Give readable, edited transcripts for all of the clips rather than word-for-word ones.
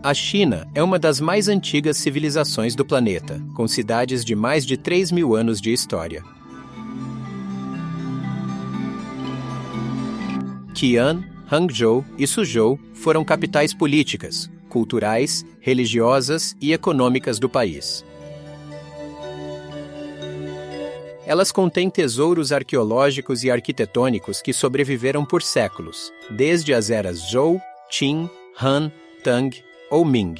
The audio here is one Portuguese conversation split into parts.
A China é uma das mais antigas civilizações do planeta, com cidades de mais de 3.000 anos de história. Qi'an, Hangzhou e Suzhou foram capitais políticas, culturais, religiosas e econômicas do país. Elas contêm tesouros arqueológicos e arquitetônicos que sobreviveram por séculos, desde as eras Zhou, Qin, Han, Tang ou Ming.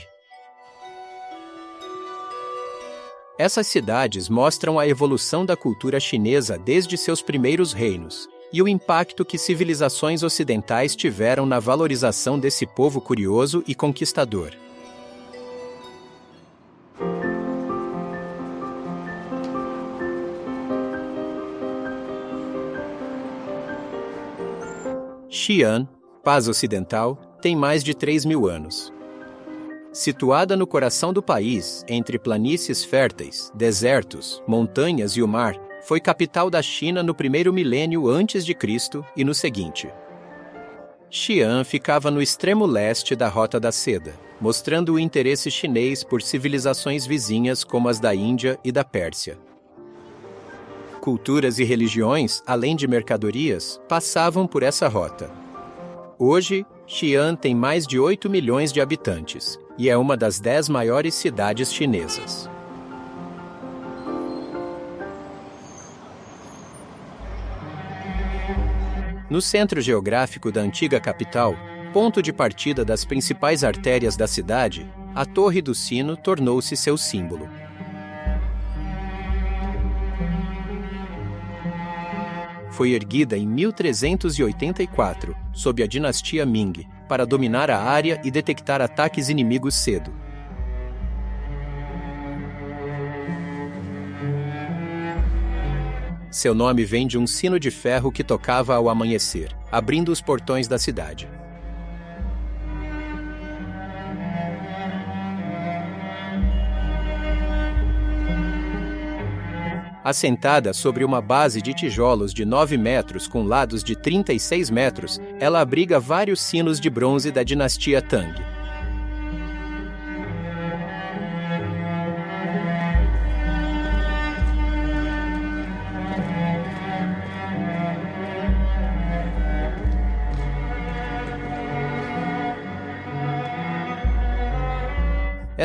Essas cidades mostram a evolução da cultura chinesa desde seus primeiros reinos e o impacto que civilizações ocidentais tiveram na valorização desse povo curioso e conquistador. Xi'an, Paz Ocidental, tem mais de 3.000 anos. Situada no coração do país, entre planícies férteis, desertos, montanhas e o mar, foi capital da China no primeiro milênio antes de Cristo e no seguinte. Xi'an ficava no extremo leste da Rota da Seda, mostrando o interesse chinês por civilizações vizinhas como as da Índia e da Pérsia. Culturas e religiões, além de mercadorias, passavam por essa rota. Hoje, Xi'an tem mais de 8 milhões de habitantes e é uma das 10 maiores cidades chinesas. No centro geográfico da antiga capital, ponto de partida das principais artérias da cidade, a Torre do Sino tornou-se seu símbolo. Foi erguida em 1384, sob a dinastia Ming, para dominar a área e detectar ataques inimigos cedo. Seu nome vem de um sino de ferro que tocava ao amanhecer, abrindo os portões da cidade. Assentada sobre uma base de tijolos de 9 metros com lados de 36 metros, ela abriga vários sinos de bronze da dinastia Tang.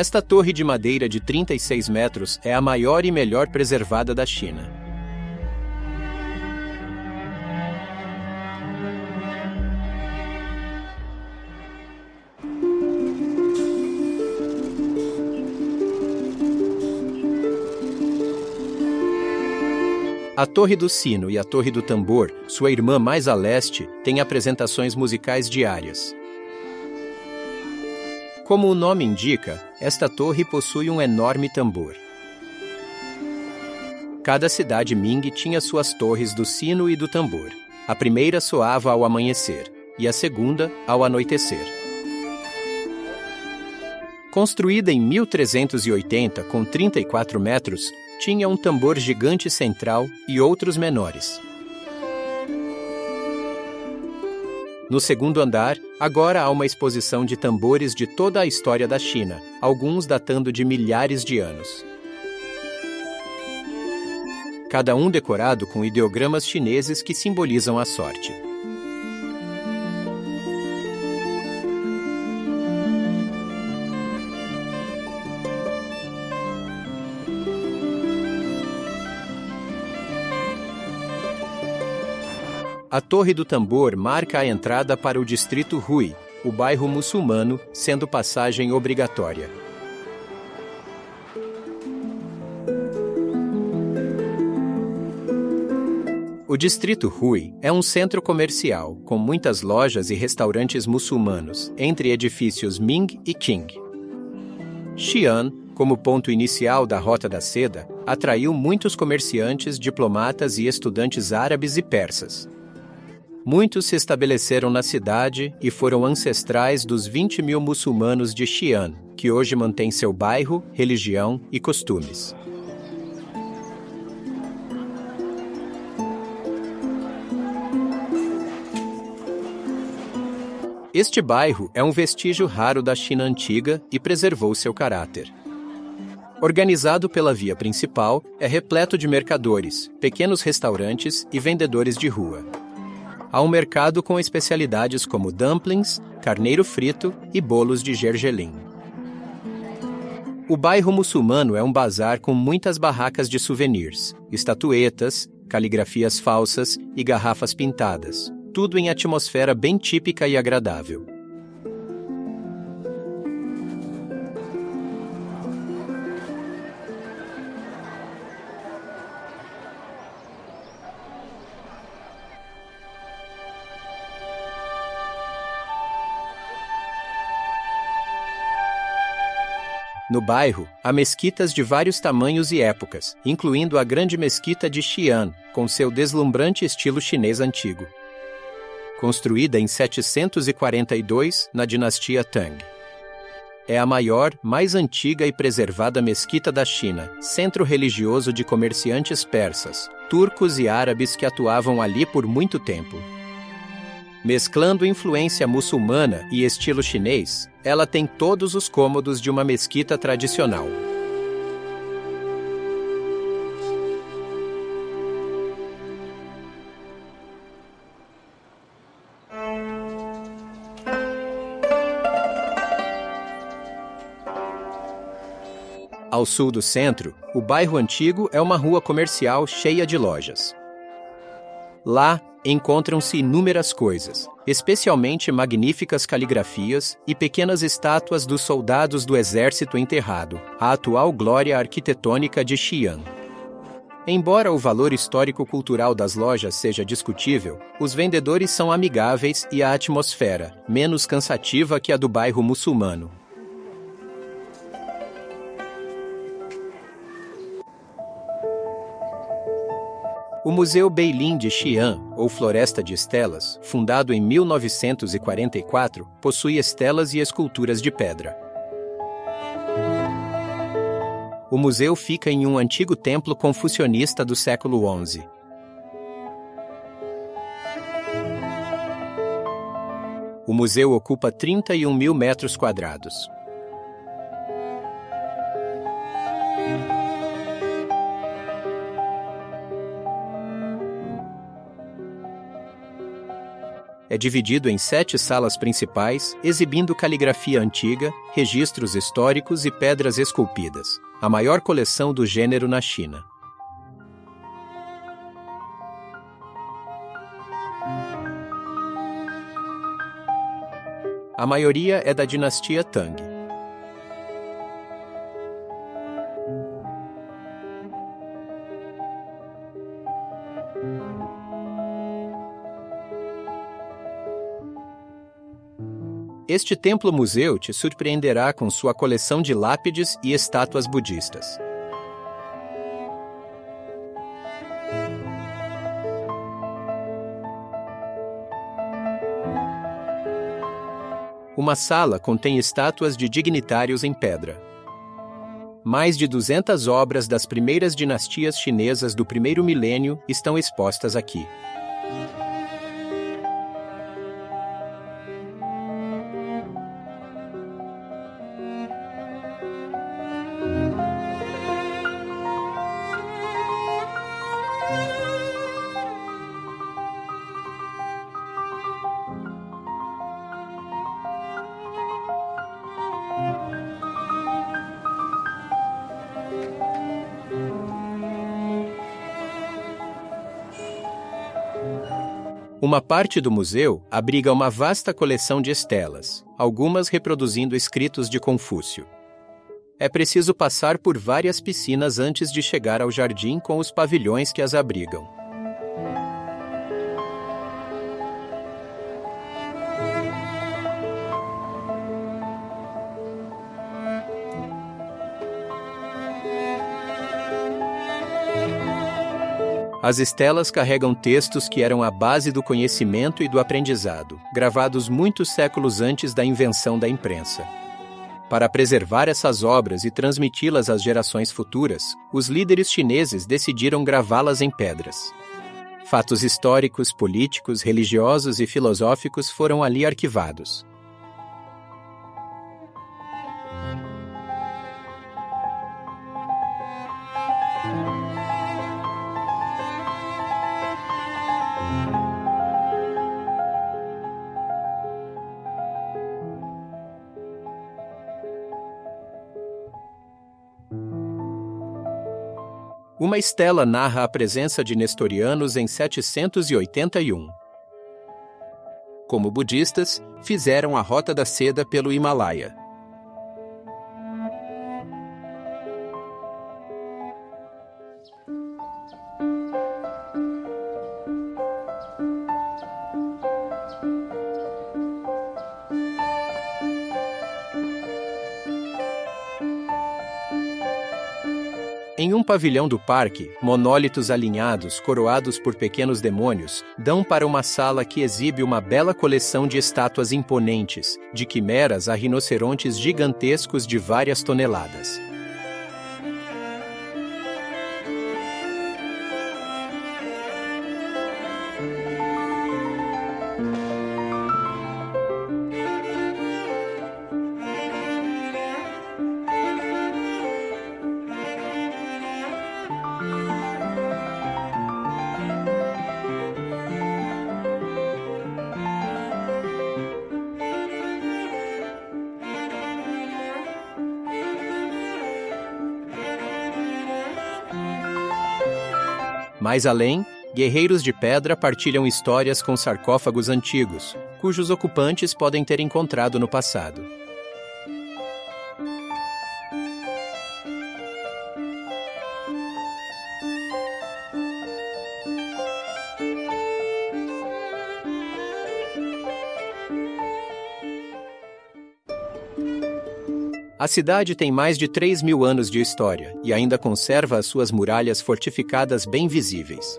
Esta torre de madeira de 36 metros é a maior e melhor preservada da China. A Torre do Sino e a Torre do Tambor, sua irmã mais a leste, têm apresentações musicais diárias. Como o nome indica, esta torre possui um enorme tambor. Cada cidade Ming tinha suas torres do sino e do tambor. A primeira soava ao amanhecer, e a segunda ao anoitecer. Construída em 1380 com 34 metros, tinha um tambor gigante central e outros menores. No segundo andar, agora há uma exposição de tambores de toda a história da China, alguns datando de milhares de anos. Cada um decorado com ideogramas chineses que simbolizam a sorte. A Torre do Tambor marca a entrada para o distrito Hui, o bairro muçulmano, sendo passagem obrigatória. O distrito Hui é um centro comercial, com muitas lojas e restaurantes muçulmanos, entre edifícios Ming e Qing. Xi'an, como ponto inicial da Rota da Seda, atraiu muitos comerciantes, diplomatas e estudantes árabes e persas. Muitos se estabeleceram na cidade e foram ancestrais dos 20.000 muçulmanos de Xi'an, que hoje mantém seu bairro, religião e costumes. Este bairro é um vestígio raro da China antiga e preservou seu caráter. Organizado pela via principal, é repleto de mercadores, pequenos restaurantes e vendedores de rua. Há um mercado com especialidades como dumplings, carneiro frito e bolos de gergelim. O bairro muçulmano é um bazar com muitas barracas de souvenirs, estatuetas, caligrafias falsas e garrafas pintadas, tudo em atmosfera bem típica e agradável. No bairro, há mesquitas de vários tamanhos e épocas, incluindo a grande mesquita de Xi'an, com seu deslumbrante estilo chinês antigo. Construída em 742, na dinastia Tang. É a maior, mais antiga e preservada mesquita da China, centro religioso de comerciantes persas, turcos e árabes que atuavam ali por muito tempo. Mesclando influência muçulmana e estilo chinês, ela tem todos os cômodos de uma mesquita tradicional. Ao sul do centro, o bairro antigo é uma rua comercial cheia de lojas. Lá, encontram-se inúmeras coisas, especialmente magníficas caligrafias e pequenas estátuas dos soldados do exército enterrado, a atual glória arquitetônica de Xi'an. Embora o valor histórico-cultural das lojas seja discutível, os vendedores são amigáveis e a atmosfera, menos cansativa que a do bairro muçulmano. O Museu Beilin de Xi'an, ou Floresta de Estelas, fundado em 1944, possui estelas e esculturas de pedra. O museu fica em um antigo templo confucionista do século XI. O museu ocupa 31 mil metros quadrados. É dividido em 7 salas principais, exibindo caligrafia antiga, registros históricos e pedras esculpidas, a maior coleção do gênero na China. A maioria é da dinastia Tang. Este templo-museu te surpreenderá com sua coleção de lápides e estátuas budistas. Uma sala contém estátuas de dignitários em pedra. Mais de 200 obras das primeiras dinastias chinesas do primeiro milênio estão expostas aqui. Uma parte do museu abriga uma vasta coleção de estelas, algumas reproduzindo escritos de Confúcio. É preciso passar por várias piscinas antes de chegar ao jardim com os pavilhões que as abrigam. As estelas carregam textos que eram a base do conhecimento e do aprendizado, gravados muitos séculos antes da invenção da imprensa. Para preservar essas obras e transmiti-las às gerações futuras, os líderes chineses decidiram gravá-las em pedras. Fatos históricos, políticos, religiosos e filosóficos foram ali arquivados. Uma estela narra a presença de nestorianos em 781. Como budistas, fizeram a Rota da Seda pelo Himalaia. Em um pavilhão do parque, monólitos alinhados, coroados por pequenos demônios, dão para uma sala que exibe uma bela coleção de estátuas imponentes, de quimeras a rinocerontes gigantescos de várias toneladas. Mais além, guerreiros de pedra partilham histórias com sarcófagos antigos, cujos ocupantes podem ter encontrado no passado. A cidade tem mais de 3.000 anos de história e ainda conserva as suas muralhas fortificadas bem visíveis.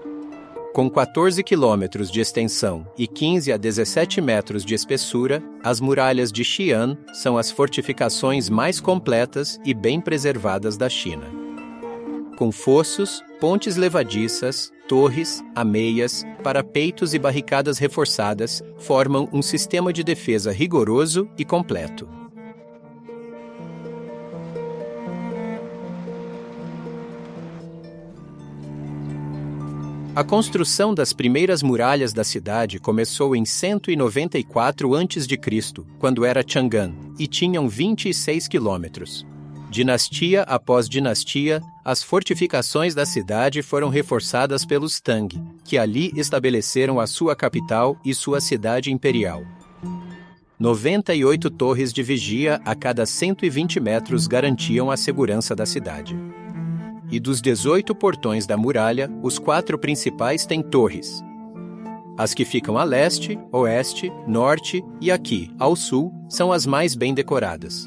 Com 14 quilômetros de extensão e 15 a 17 metros de espessura, as muralhas de Xi'an são as fortificações mais completas e bem preservadas da China. Com fossos, pontes levadiças, torres, ameias, parapeitos e barricadas reforçadas, formam um sistema de defesa rigoroso e completo. A construção das primeiras muralhas da cidade começou em 194 a.C., quando era Chang'an, e tinham 26 quilômetros. Dinastia após dinastia, as fortificações da cidade foram reforçadas pelos Tang, que ali estabeleceram a sua capital e sua cidade imperial. 98 torres de vigia a cada 120 metros garantiam a segurança da cidade. E dos 18 portões da muralha, os 4 principais têm torres. As que ficam a leste, oeste, norte e aqui, ao sul, são as mais bem decoradas.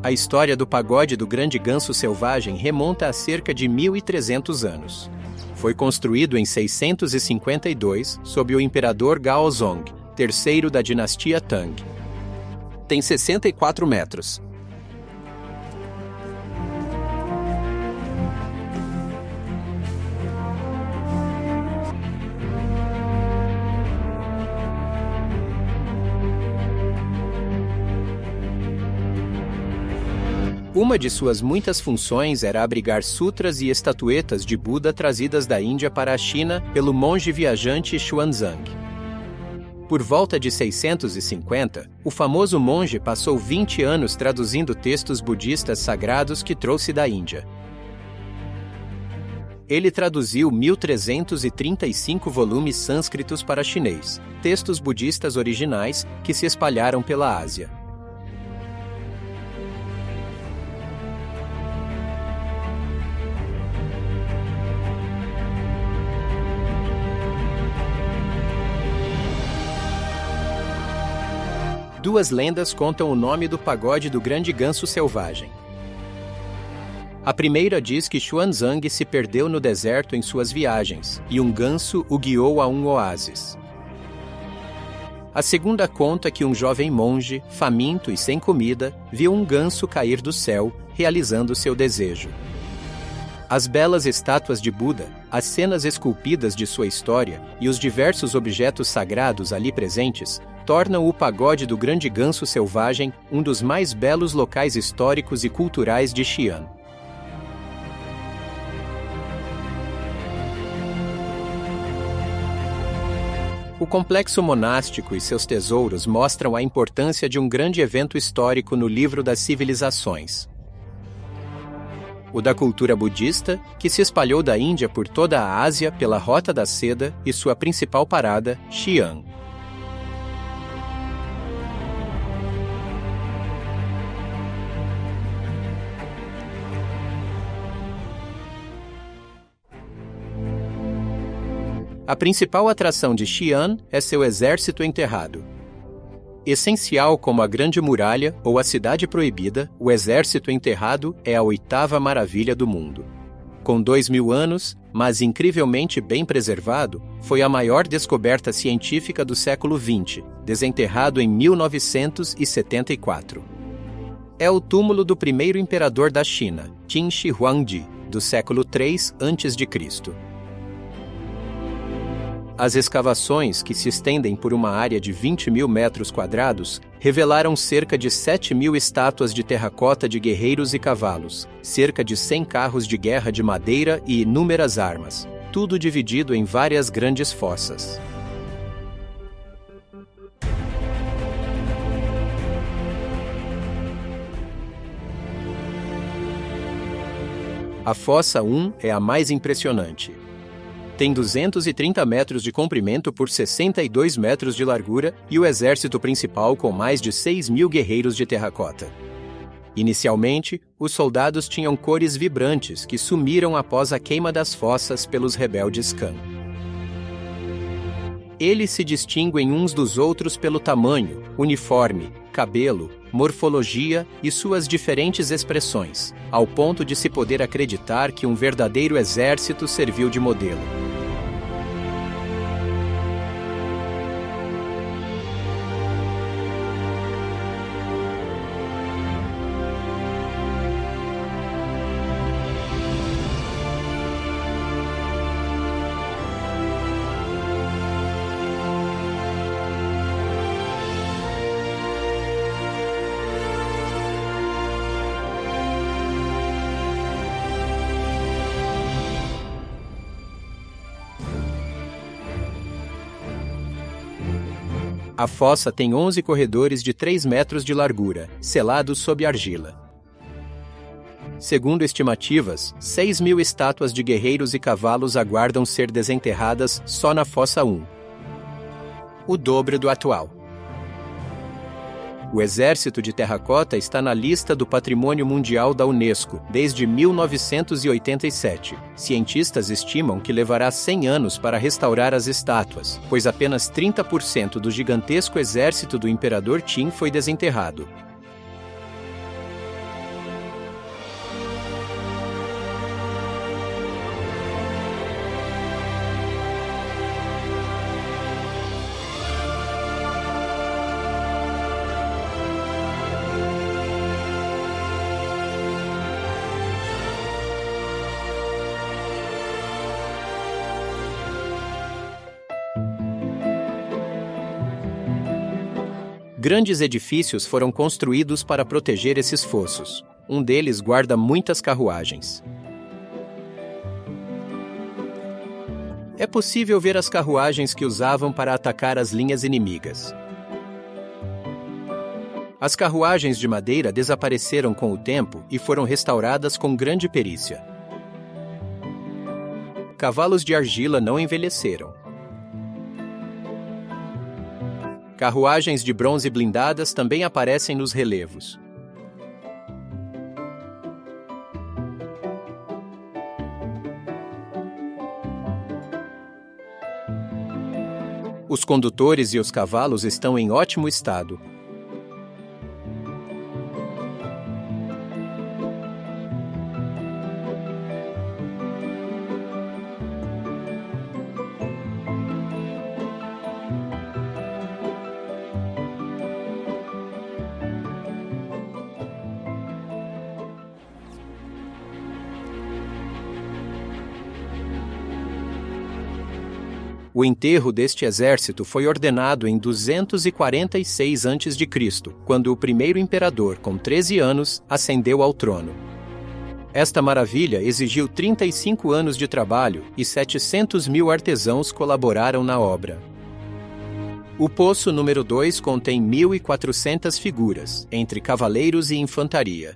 A história do pagode do Grande Ganso Selvagem remonta a cerca de 1.300 anos. Foi construído em 652 sob o imperador Gaozong, terceiro da dinastia Tang. Tem 64 metros. Uma de suas muitas funções era abrigar sutras e estatuetas de Buda trazidas da Índia para a China pelo monge viajante Xuanzang. Por volta de 650, o famoso monge passou 20 anos traduzindo textos budistas sagrados que trouxe da Índia. Ele traduziu 1.335 volumes sânscritos para chinês, textos budistas originais que se espalharam pela Ásia. Duas lendas contam o nome do pagode do Grande Ganso Selvagem. A primeira diz que Xuanzang se perdeu no deserto em suas viagens, e um ganso o guiou a um oásis. A segunda conta que um jovem monge, faminto e sem comida, viu um ganso cair do céu, realizando seu desejo. As belas estátuas de Buda, as cenas esculpidas de sua história e os diversos objetos sagrados ali presentes tornam o pagode do Grande Ganso Selvagem um dos mais belos locais históricos e culturais de Xi'an. O complexo monástico e seus tesouros mostram a importância de um grande evento histórico no livro das civilizações. O da cultura budista, que se espalhou da Índia por toda a Ásia pela Rota da Seda e sua principal parada, Xi'an. A principal atração de Xi'an é seu exército enterrado. Essencial como a Grande Muralha ou a Cidade Proibida, o exército enterrado é a oitava maravilha do mundo. Com 2.000 anos, mas incrivelmente bem preservado, foi a maior descoberta científica do século XX, desenterrado em 1974. É o túmulo do primeiro imperador da China, Qin Shi Huangdi, do século III a.C. As escavações, que se estendem por uma área de 20.000 metros quadrados, revelaram cerca de 7.000 estátuas de terracota de guerreiros e cavalos, cerca de 100 carros de guerra de madeira e inúmeras armas, tudo dividido em várias grandes fossas. A Fossa 1 é a mais impressionante. Tem 230 metros de comprimento por 62 metros de largura e o exército principal com mais de 6.000 guerreiros de terracota. Inicialmente, os soldados tinham cores vibrantes que sumiram após a queima das fossas pelos rebeldes Khan. Eles se distinguem uns dos outros pelo tamanho, uniforme, cabelo, morfologia e suas diferentes expressões, ao ponto de se poder acreditar que um verdadeiro exército serviu de modelo. A fossa tem 11 corredores de 3 metros de largura, selados sob argila. Segundo estimativas, 6.000 estátuas de guerreiros e cavalos aguardam ser desenterradas só na Fossa 1. O dobro do atual. O exército de terracota está na lista do Patrimônio Mundial da Unesco desde 1987. Cientistas estimam que levará 100 anos para restaurar as estátuas, pois apenas 30% do gigantesco exército do imperador Qin foi desenterrado. Grandes edifícios foram construídos para proteger esses fossos. Um deles guarda muitas carruagens. É possível ver as carruagens que usavam para atacar as linhas inimigas. As carruagens de madeira desapareceram com o tempo e foram restauradas com grande perícia. Cavalos de argila não envelheceram. Carruagens de bronze blindadas também aparecem nos relevos. Os condutores e os cavalos estão em ótimo estado. O enterro deste exército foi ordenado em 246 a.C., quando o primeiro imperador, com 13 anos, ascendeu ao trono. Esta maravilha exigiu 35 anos de trabalho e 700 mil artesãos colaboraram na obra. O poço número 2 contém 1.400 figuras, entre cavaleiros e infantaria.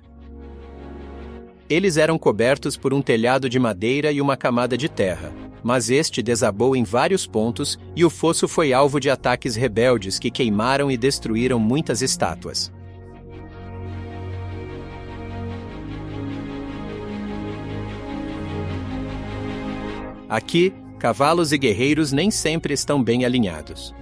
Eles eram cobertos por um telhado de madeira e uma camada de terra, mas este desabou em vários pontos e o fosso foi alvo de ataques rebeldes que queimaram e destruíram muitas estátuas. Aqui, cavalos e guerreiros nem sempre estão bem alinhados.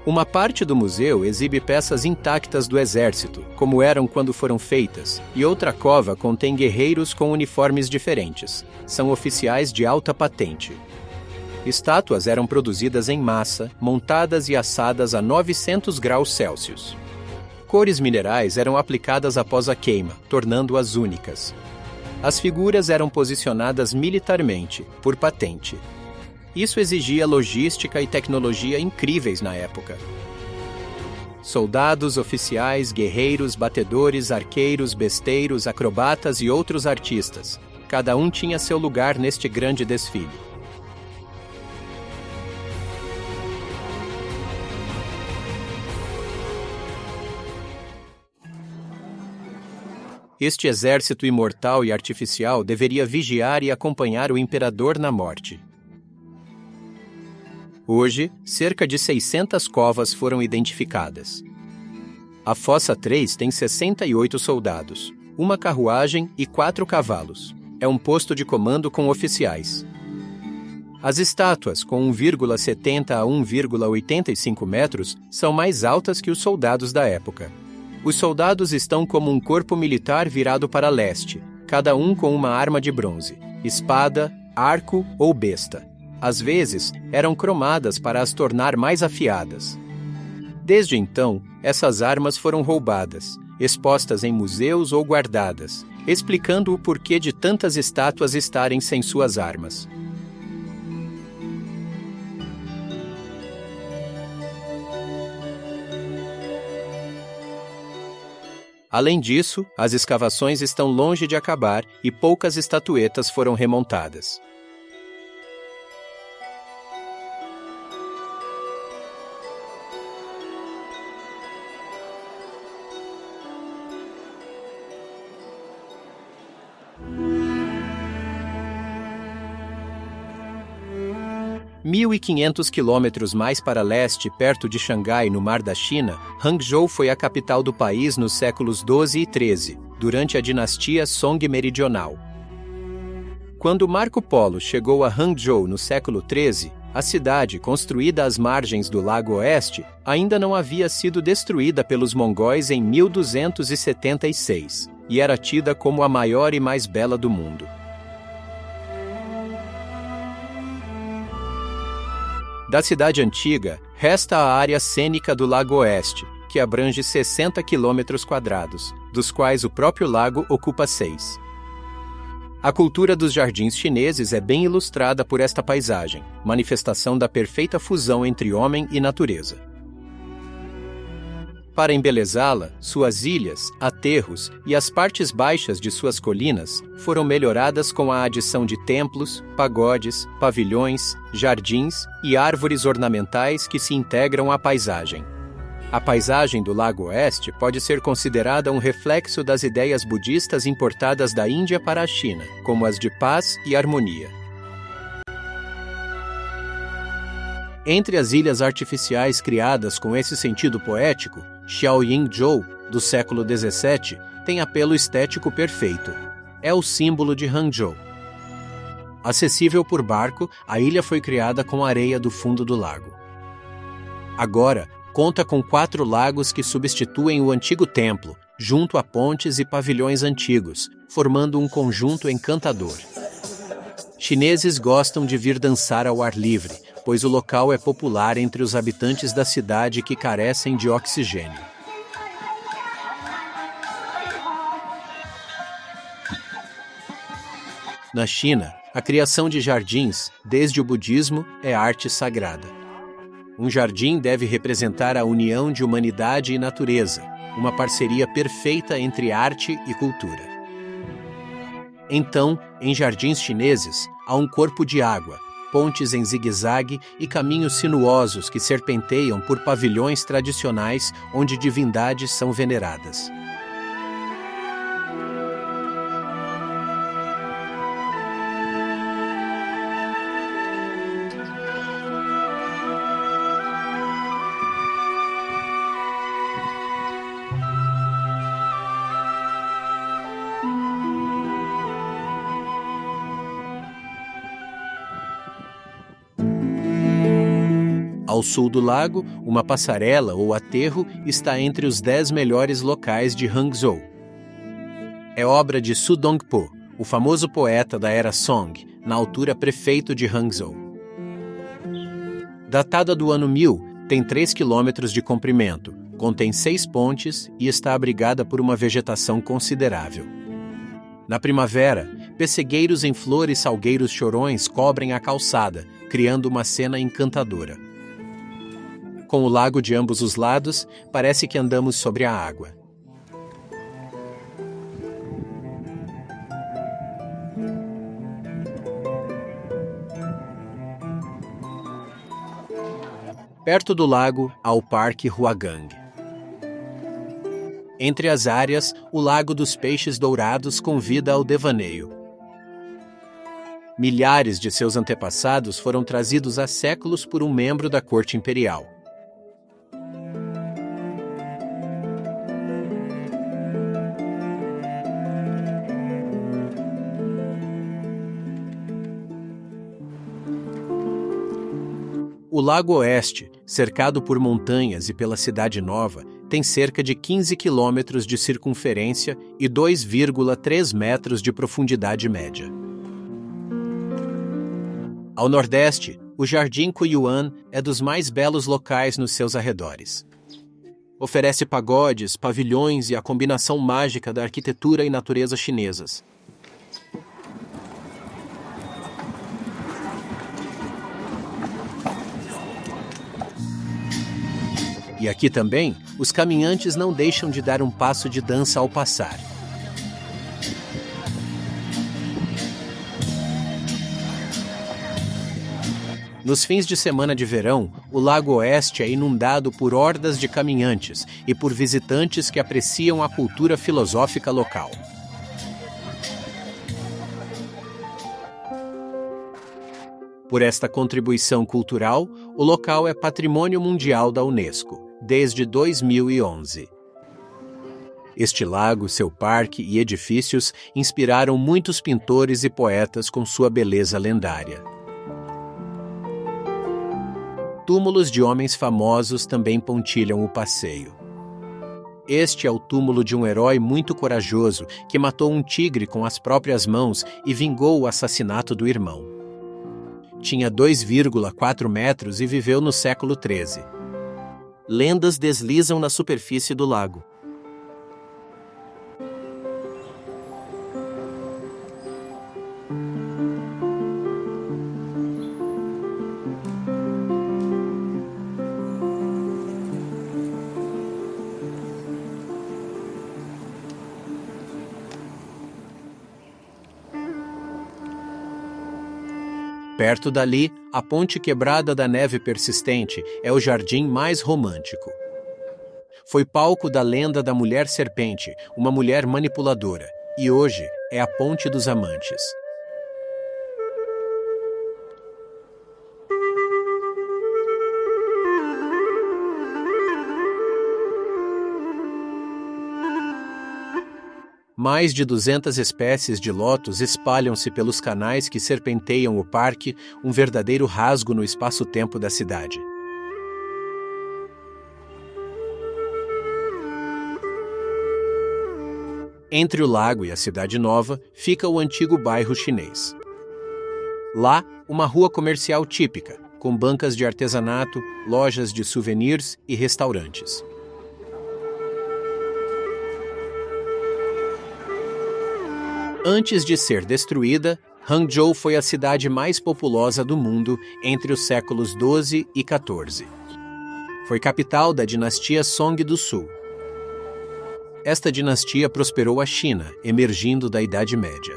Uma parte do museu exibe peças intactas do exército, como eram quando foram feitas, e outra cova contém guerreiros com uniformes diferentes. São oficiais de alta patente. Estátuas eram produzidas em massa, montadas e assadas a 900 graus Celsius. Cores minerais eram aplicadas após a queima, tornando-as únicas. As figuras eram posicionadas militarmente, por patente. Isso exigia logística e tecnologia incríveis na época. Soldados, oficiais, guerreiros, batedores, arqueiros, besteiros, acrobatas e outros artistas. Cada um tinha seu lugar neste grande desfile. Este exército imortal e artificial deveria vigiar e acompanhar o imperador na morte. Hoje, cerca de 600 covas foram identificadas. A Fossa 3 tem 68 soldados, uma carruagem e 4 cavalos. É um posto de comando com oficiais. As estátuas, com 1,70 a 1,85 metros, são mais altas que os soldados da época. Os soldados estão como um corpo militar virado para leste, cada um com uma arma de bronze, espada, arco ou besta. Às vezes, eram cromadas para as tornar mais afiadas. Desde então, essas armas foram roubadas, expostas em museus ou guardadas, explicando o porquê de tantas estátuas estarem sem suas armas. Além disso, as escavações estão longe de acabar e poucas estatuetas foram remontadas. – 1.500 quilômetros mais para leste, perto de Xangai, no Mar da China, Hangzhou foi a capital do país nos séculos XII e XIII, durante a dinastia Song Meridional. Quando Marco Polo chegou a Hangzhou no século XIII, a cidade, construída às margens do Lago Oeste, ainda não havia sido destruída pelos mongóis em 1276, e era tida como a maior e mais bela do mundo. Da cidade antiga, resta a área cênica do Lago Oeste, que abrange 60 quilômetros quadrados, dos quais o próprio lago ocupa 6. A cultura dos jardins chineses é bem ilustrada por esta paisagem, manifestação da perfeita fusão entre homem e natureza. Para embelezá-la, suas ilhas, aterros e as partes baixas de suas colinas foram melhoradas com a adição de templos, pagodes, pavilhões, jardins e árvores ornamentais que se integram à paisagem. A paisagem do Lago Oeste pode ser considerada um reflexo das ideias budistas importadas da Índia para a China, como as de paz e harmonia. Entre as ilhas artificiais criadas com esse sentido poético, Xiaoyingzhou, do século XVII, tem apelo estético perfeito. É o símbolo de Hangzhou. Acessível por barco, a ilha foi criada com areia do fundo do lago. Agora, conta com 4 lagos que substituem o antigo templo, junto a pontes e pavilhões antigos, formando um conjunto encantador. Chineses gostam de vir dançar ao ar livre, pois o local é popular entre os habitantes da cidade que carecem de oxigênio. Na China, a criação de jardins, desde o budismo, é arte sagrada. Um jardim deve representar a união de humanidade e natureza, uma parceria perfeita entre arte e cultura. Então, em jardins chineses, há um corpo de água, pontes em zigue-zague e caminhos sinuosos que serpenteiam por pavilhões tradicionais onde divindades são veneradas. Ao sul do lago, uma passarela ou aterro está entre os 10 melhores locais de Hangzhou. É obra de Su Dongpo, o famoso poeta da era Song, na altura prefeito de Hangzhou. Datada do ano 1000, tem 3 quilômetros de comprimento, contém 6 pontes e está abrigada por uma vegetação considerável. Na primavera, pessegueiros em flor e salgueiros chorões cobrem a calçada, criando uma cena encantadora. Com o lago de ambos os lados, parece que andamos sobre a água. Perto do lago há o Parque Huagang. Entre as áreas, o Lago dos Peixes Dourados convida ao devaneio. Milhares de seus antepassados foram trazidos há séculos por um membro da corte imperial. O Lago Oeste, cercado por montanhas e pela Cidade Nova, tem cerca de 15 quilômetros de circunferência e 2,3 metros de profundidade média. Ao nordeste, o Jardim Cuyuan é dos mais belos locais nos seus arredores. Oferece pagodes, pavilhões e a combinação mágica da arquitetura e natureza chinesas. E aqui também, os caminhantes não deixam de dar um passo de dança ao passar. Nos fins de semana de verão, o Lago Oeste é inundado por hordas de caminhantes e por visitantes que apreciam a cultura filosófica local. Por esta contribuição cultural, o local é Patrimônio Mundial da Unesco, desde 2011. Este lago, seu parque e edifícios inspiraram muitos pintores e poetas com sua beleza lendária. Túmulos de homens famosos também pontilham o passeio. Este é o túmulo de um herói muito corajoso que matou um tigre com as próprias mãos e vingou o assassinato do irmão. Tinha 2,4 metros e viveu no século XIII. Lendas deslizam na superfície do lago. Perto dali, a ponte quebrada da neve persistente é o jardim mais romântico. Foi palco da lenda da Mulher Serpente, uma mulher manipuladora, e hoje é a Ponte dos Amantes. Mais de 200 espécies de lótus espalham-se pelos canais que serpenteiam o parque, um verdadeiro rasgo no espaço-tempo da cidade. Entre o lago e a Cidade Nova fica o antigo bairro chinês. Lá, uma rua comercial típica, com bancas de artesanato, lojas de souvenirs e restaurantes. Antes de ser destruída, Hangzhou foi a cidade mais populosa do mundo entre os séculos XII e XIV. Foi capital da dinastia Song do Sul. Esta dinastia prosperou a China, emergindo da Idade Média.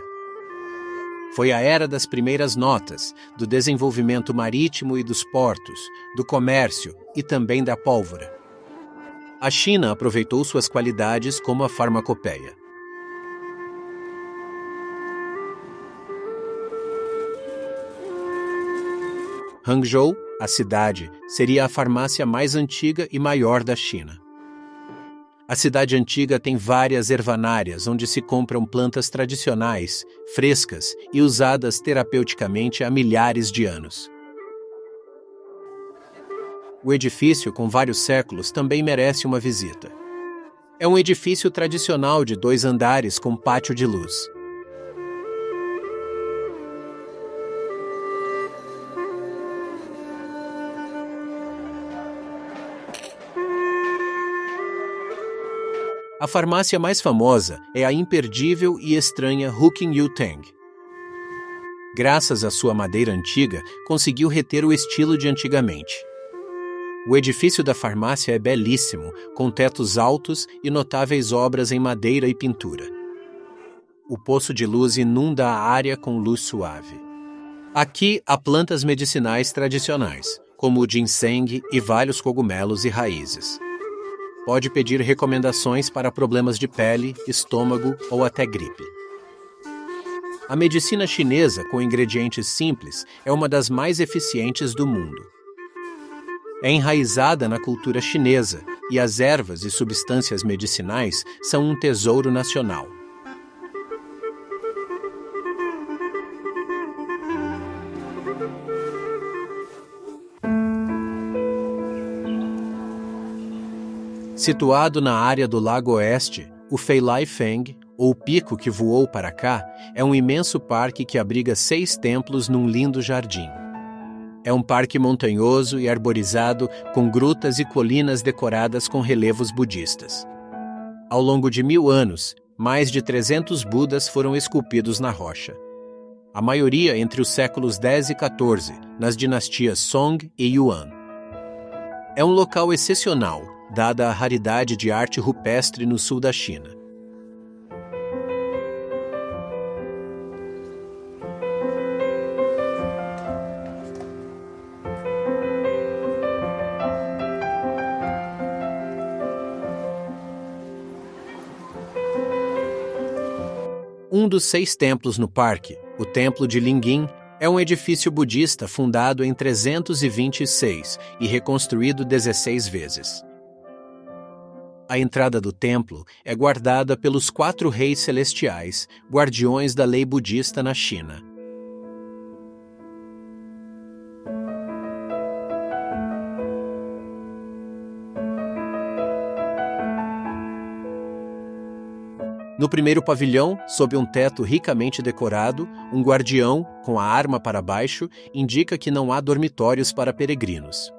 Foi a era das primeiras notas, do desenvolvimento marítimo e dos portos, do comércio e também da pólvora. A China aproveitou suas qualidades como a farmacopeia. Hangzhou, a cidade, seria a farmácia mais antiga e maior da China. A cidade antiga tem várias ervanárias onde se compram plantas tradicionais, frescas e usadas terapeuticamente há milhares de anos. O edifício, com vários séculos, também merece uma visita. É um edifício tradicional de 2 andares com pátio de luz. A farmácia mais famosa é a imperdível e estranha Huqing Yutang. Graças à sua madeira antiga, conseguiu reter o estilo de antigamente. O edifício da farmácia é belíssimo, com tetos altos e notáveis obras em madeira e pintura. O poço de luz inunda a área com luz suave. Aqui há plantas medicinais tradicionais, como o ginseng e vários cogumelos e raízes. Pode pedir recomendações para problemas de pele, estômago ou até gripe. A medicina chinesa, com ingredientes simples, é uma das mais eficientes do mundo. É enraizada na cultura chinesa e as ervas e substâncias medicinais são um tesouro nacional. Situado na área do Lago Oeste, o Feilai Feng, ou Pico que voou para cá, é um imenso parque que abriga 6 templos num lindo jardim. É um parque montanhoso e arborizado com grutas e colinas decoradas com relevos budistas. Ao longo de 1000 anos, mais de 300 Budas foram esculpidos na rocha. A maioria entre os séculos X e XIV, nas dinastias Song e Yuan. É um local excepcional, dada a raridade de arte rupestre no sul da China. Um dos 6 templos no parque, o Templo de Lingyin, é um edifício budista fundado em 326 e reconstruído 16 vezes. A entrada do templo é guardada pelos 4 reis celestiais, guardiões da lei budista na China. No primeiro pavilhão, sob um teto ricamente decorado, um guardião, com a arma para baixo, indica que não há dormitórios para peregrinos.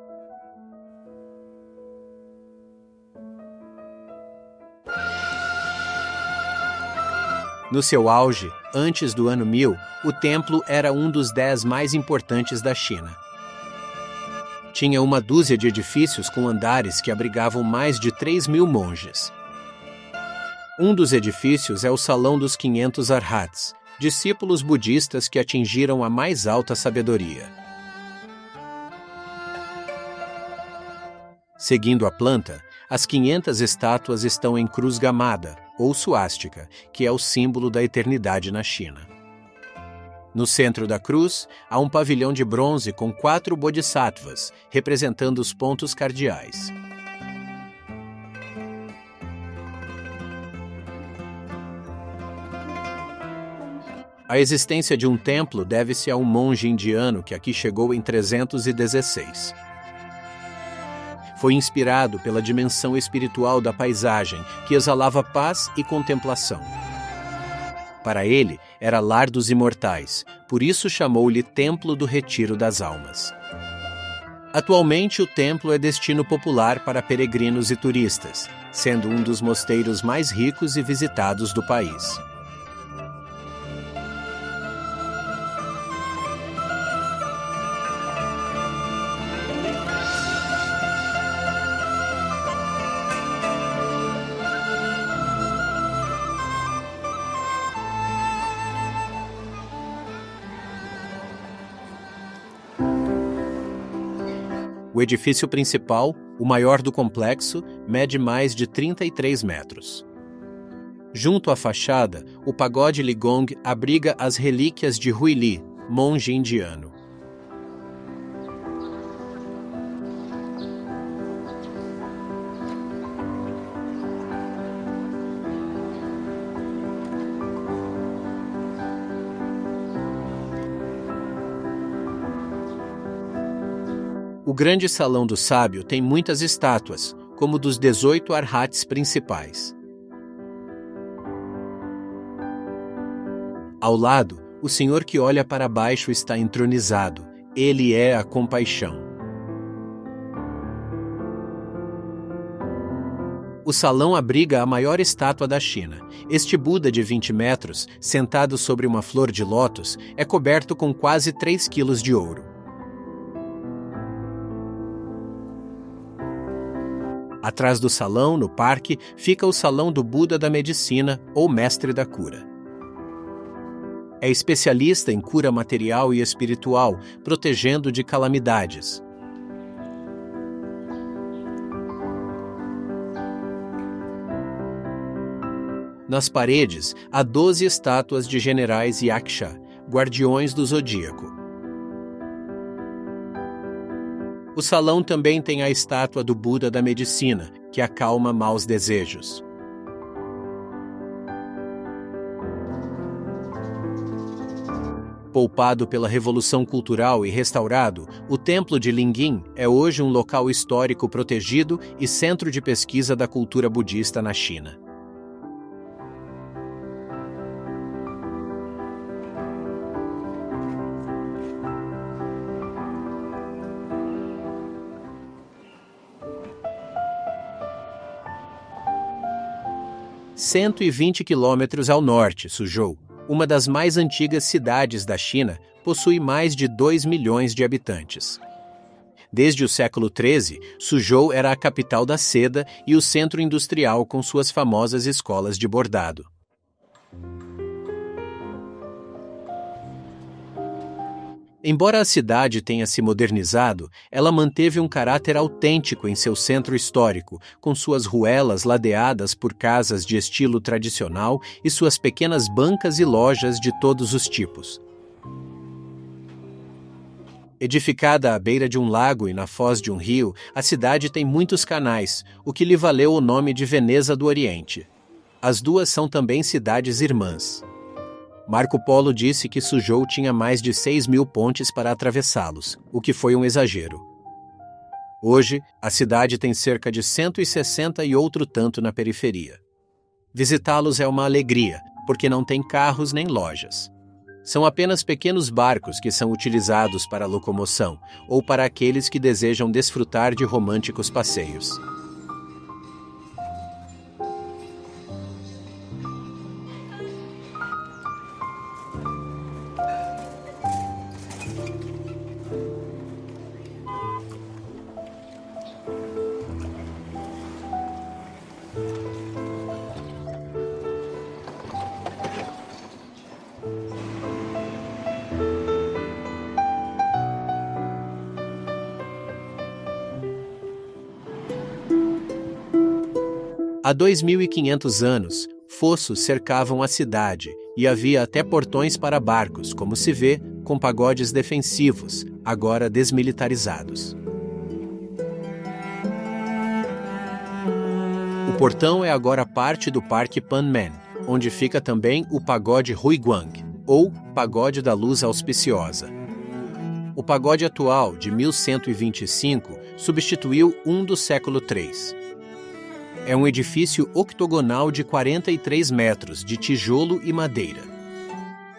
No seu auge, antes do ano 1000, o templo era um dos 10 mais importantes da China. Tinha uma dúzia de edifícios com andares que abrigavam mais de 3.000 monges. Um dos edifícios é o Salão dos 500 Arhats, discípulos budistas que atingiram a mais alta sabedoria. Seguindo a planta, as 500 estátuas estão em cruz gamada, ou suástica, que é o símbolo da eternidade na China. No centro da cruz, há um pavilhão de bronze com 4 bodhisattvas, representando os pontos cardeais. A existência de um templo deve-se a um monge indiano que aqui chegou em 316. Foi inspirado pela dimensão espiritual da paisagem, que exalava paz e contemplação. Para ele, era lar dos imortais, por isso chamou-lhe Templo do Retiro das Almas. Atualmente, o templo é destino popular para peregrinos e turistas, sendo um dos mosteiros mais ricos e visitados do país. O edifício principal, o maior do complexo, mede mais de 33 metros. Junto à fachada, o pagode Ligong abriga as relíquias de Huili, monge indiano. O grande salão do sábio tem muitas estátuas, como dos 18 arhats principais. Ao lado, o Senhor que olha para baixo está entronizado. Ele é a compaixão. O salão abriga a maior estátua da China. Este Buda de 20 metros, sentado sobre uma flor de lótus, é coberto com quase 3 quilos de ouro. Atrás do salão, no parque, fica o Salão do Buda da Medicina, ou Mestre da Cura. É especialista em cura material e espiritual, protegendo de calamidades. Nas paredes, há 12 estátuas de generais Yaksha, guardiões do zodíaco. O salão também tem a estátua do Buda da Medicina, que acalma maus desejos. Poupado pela Revolução Cultural e restaurado, o Templo de Lingyin é hoje um local histórico protegido e centro de pesquisa da cultura budista na China. "120 quilômetros ao norte, Suzhou, uma das mais antigas cidades da China, possui mais de 2 milhões de habitantes. Desde o século XIII, Suzhou era a capital da seda e o centro industrial com suas famosas escolas de bordado. Embora a cidade tenha se modernizado, ela manteve um caráter autêntico em seu centro histórico, com suas ruelas ladeadas por casas de estilo tradicional e suas pequenas bancas e lojas de todos os tipos. Edificada à beira de um lago e na foz de um rio, a cidade tem muitos canais, o que lhe valeu o nome de Veneza do Oriente. As duas são também cidades irmãs. Marco Polo disse que Suzhou tinha mais de 6.000 pontes para atravessá-los, o que foi um exagero. Hoje, a cidade tem cerca de 160 e outro tanto na periferia. Visitá-los é uma alegria, porque não tem carros nem lojas. São apenas pequenos barcos que são utilizados para locomoção ou para aqueles que desejam desfrutar de românticos passeios. Há 2.500 anos, fossos cercavam a cidade e havia até portões para barcos, como se vê, com pagodes defensivos, agora desmilitarizados. O portão é agora parte do Parque Panmen, onde fica também o pagode Huiguang, ou Pagode da Luz Auspiciosa. O pagode atual, de 1125, substituiu um do século III. É um edifício octogonal de 43 metros, de tijolo e madeira.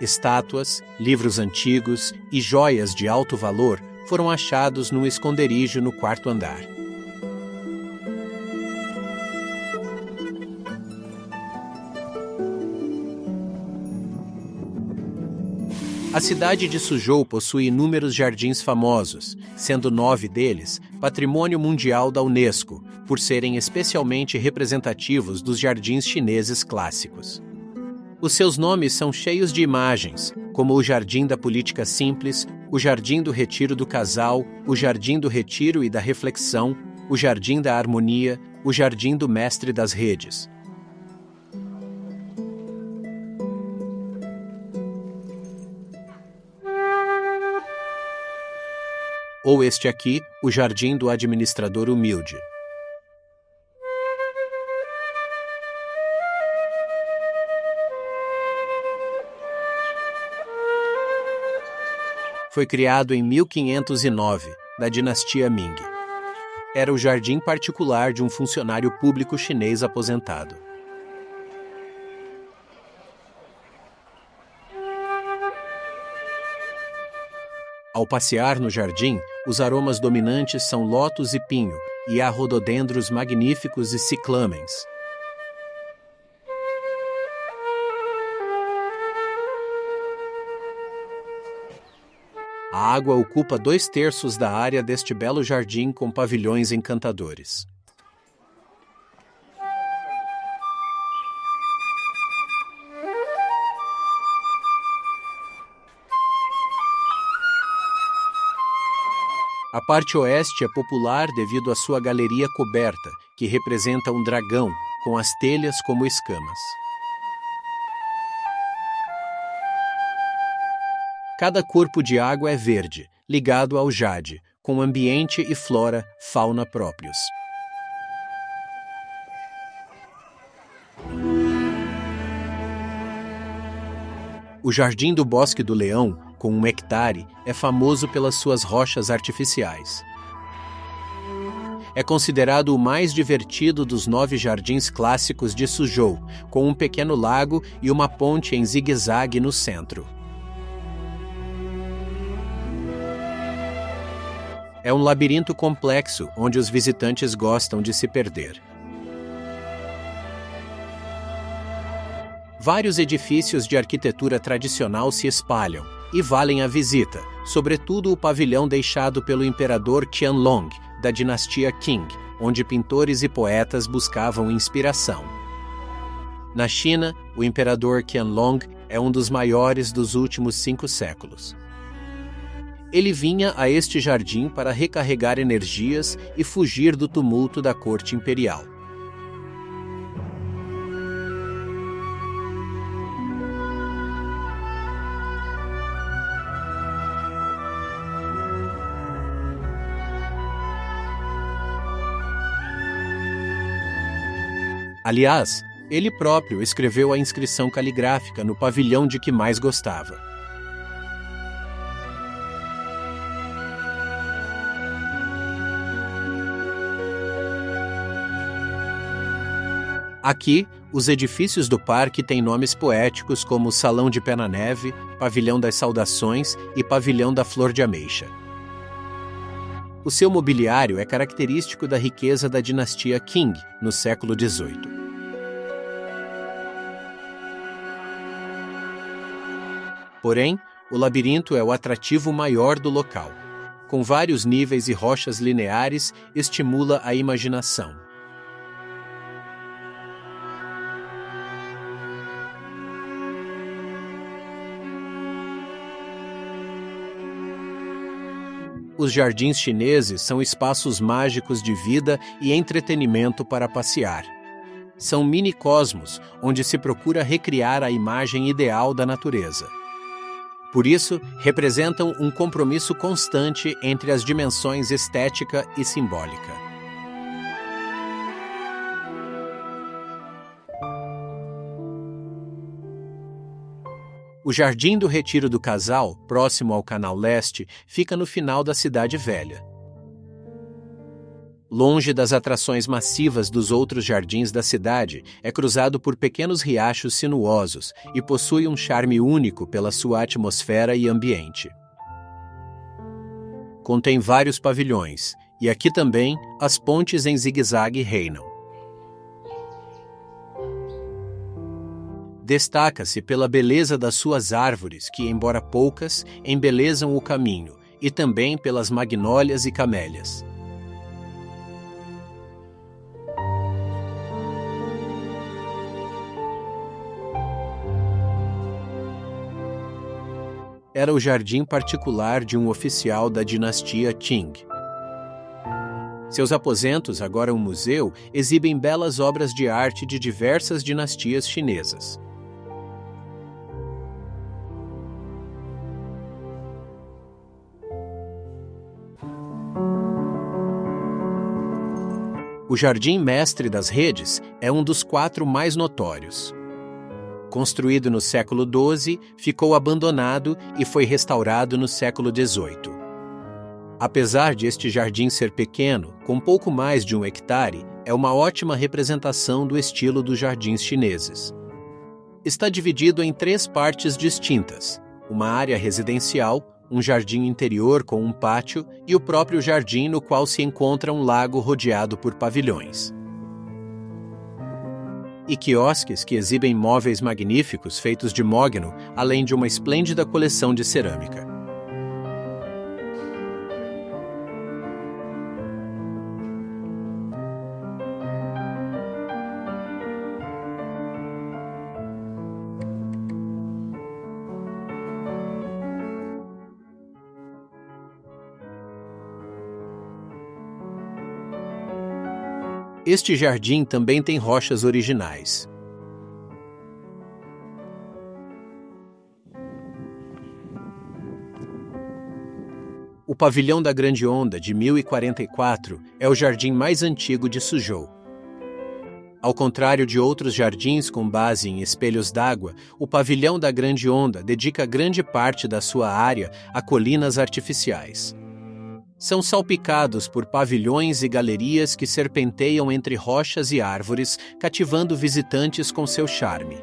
Estátuas, livros antigos e joias de alto valor foram achados num esconderijo no quarto andar. A cidade de Suzhou possui inúmeros jardins famosos, sendo 9 deles patrimônio mundial da Unesco, por serem especialmente representativos dos jardins chineses clássicos. Os seus nomes são cheios de imagens, como o Jardim da Política Simples, o Jardim do Retiro do Casal, o Jardim do Retiro e da Reflexão, o Jardim da Harmonia, o Jardim do Mestre das Redes. Ou este aqui, o Jardim do Administrador Humilde. Foi criado em 1509, da dinastia Ming. Era o jardim particular de um funcionário público chinês aposentado. Ao passear no jardim, os aromas dominantes são lótus e pinho, e há rododendros magníficos e ciclamens. A água ocupa 2/3 da área deste belo jardim com pavilhões encantadores. A parte oeste é popular devido à sua galeria coberta, que representa um dragão, com as telhas como escamas. Cada corpo de água é verde, ligado ao jade, com ambiente e flora, fauna próprios. O Jardim do Bosque do Leão, com 1 hectare, é famoso pelas suas rochas artificiais. É considerado o mais divertido dos 9 jardins clássicos de Suzhou, com um pequeno lago e uma ponte em zigue-zague no centro. É um labirinto complexo, onde os visitantes gostam de se perder. Vários edifícios de arquitetura tradicional se espalham e valem a visita, sobretudo o pavilhão deixado pelo imperador Qianlong, da dinastia Qing, onde pintores e poetas buscavam inspiração. Na China, o imperador Qianlong é um dos maiores dos últimos 5 séculos. Ele vinha a este jardim para recarregar energias e fugir do tumulto da corte imperial. Aliás, ele próprio escreveu a inscrição caligráfica no pavilhão de que mais gostava. Aqui, os edifícios do parque têm nomes poéticos como Salão de Pé na Neve, Pavilhão das Saudações e Pavilhão da Flor de Ameixa. O seu mobiliário é característico da riqueza da dinastia Qing, no século XVIII. Porém, o labirinto é o atrativo maior do local. Com vários níveis e rochas lineares, estimula a imaginação. Os jardins chineses são espaços mágicos de vida e entretenimento para passear. São mini-cosmos, onde se procura recriar a imagem ideal da natureza. Por isso, representam um compromisso constante entre as dimensões estética e simbólica. O Jardim do Retiro do Casal, próximo ao Canal Leste, fica no final da Cidade Velha. Longe das atrações massivas dos outros jardins da cidade, é cruzado por pequenos riachos sinuosos e possui um charme único pela sua atmosfera e ambiente. Contém vários pavilhões, e aqui também as pontes em zigue-zague reinam. Destaca-se pela beleza das suas árvores, que, embora poucas, embelezam o caminho, e também pelas magnólias e camélias. Era o jardim particular de um oficial da dinastia Qing. Seus aposentos, agora um museu, exibem belas obras de arte de diversas dinastias chinesas. O Jardim Mestre das Redes é um dos 4 mais notórios. Construído no século XII, ficou abandonado e foi restaurado no século XVIII. Apesar de este jardim ser pequeno, com pouco mais de 1 hectare, é uma ótima representação do estilo dos jardins chineses. Está dividido em 3 partes distintas: uma área residencial, um jardim interior com um pátio e o próprio jardim no qual se encontra um lago rodeado por pavilhões. E quiosques que exibem móveis magníficos feitos de mogno, além de uma esplêndida coleção de cerâmica. Este jardim também tem rochas originais. O Pavilhão da Grande Onda, de 1044, é o jardim mais antigo de Suzhou. Ao contrário de outros jardins com base em espelhos d'água, o Pavilhão da Grande Onda dedica grande parte da sua área a colinas artificiais. São salpicados por pavilhões e galerias que serpenteiam entre rochas e árvores, cativando visitantes com seu charme.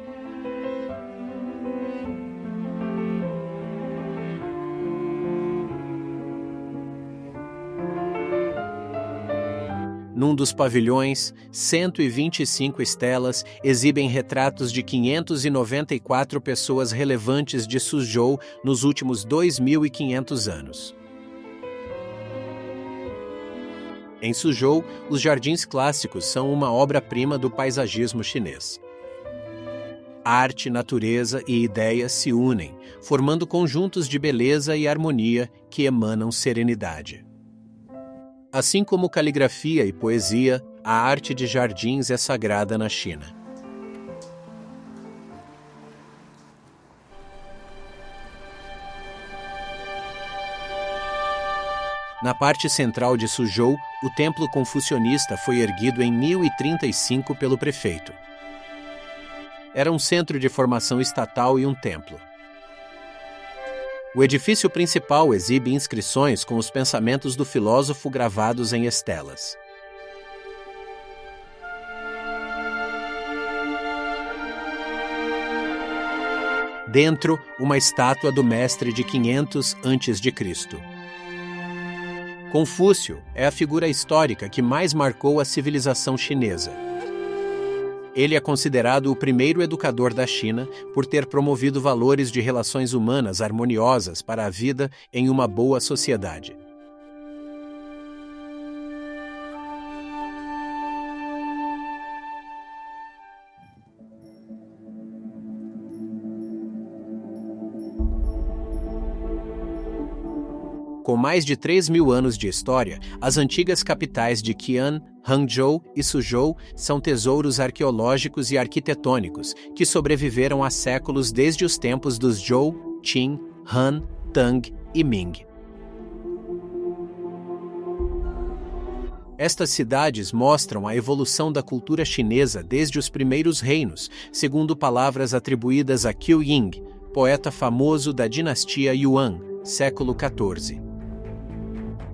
Num dos pavilhões, 125 estelas exibem retratos de 594 pessoas relevantes de Suzhou nos últimos 2.500 anos. Em Suzhou, os jardins clássicos são uma obra-prima do paisagismo chinês. Arte, natureza e ideias se unem, formando conjuntos de beleza e harmonia que emanam serenidade. Assim como caligrafia e poesia, a arte de jardins é sagrada na China. Na parte central de Suzhou, o templo confucionista foi erguido em 1035 pelo prefeito. Era um centro de formação estatal e um templo. O edifício principal exibe inscrições com os pensamentos do filósofo gravados em estelas. Dentro, uma estátua do mestre de 500 a.C. Confúcio é a figura histórica que mais marcou a civilização chinesa. Ele é considerado o primeiro educador da China por ter promovido valores de relações humanas harmoniosas para a vida em uma boa sociedade. Com mais de 3.000 anos de história, as antigas capitais de Qian, Hangzhou e Suzhou são tesouros arqueológicos e arquitetônicos que sobreviveram há séculos desde os tempos dos Zhou, Qin, Han, Tang e Ming. Estas cidades mostram a evolução da cultura chinesa desde os primeiros reinos, segundo palavras atribuídas a Qiu Ying, poeta famoso da dinastia Yuan, século XIV.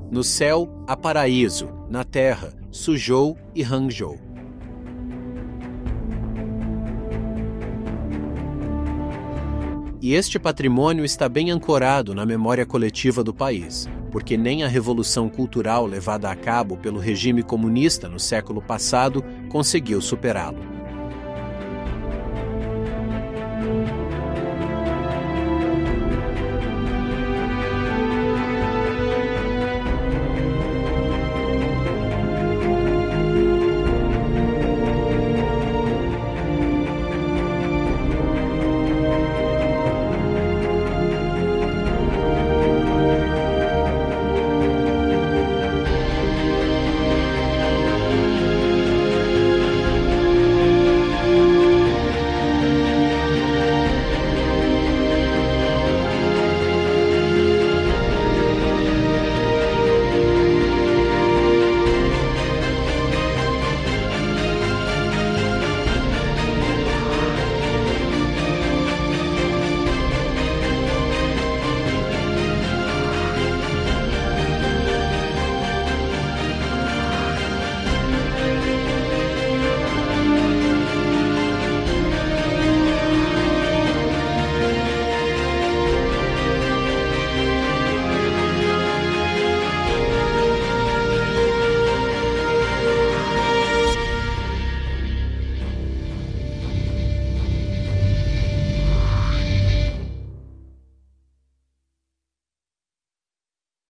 No céu, há paraíso, na terra, Suzhou e Hangzhou. E este patrimônio está bem ancorado na memória coletiva do país, porque nem a revolução cultural levada a cabo pelo regime comunista no século passado conseguiu superá-lo.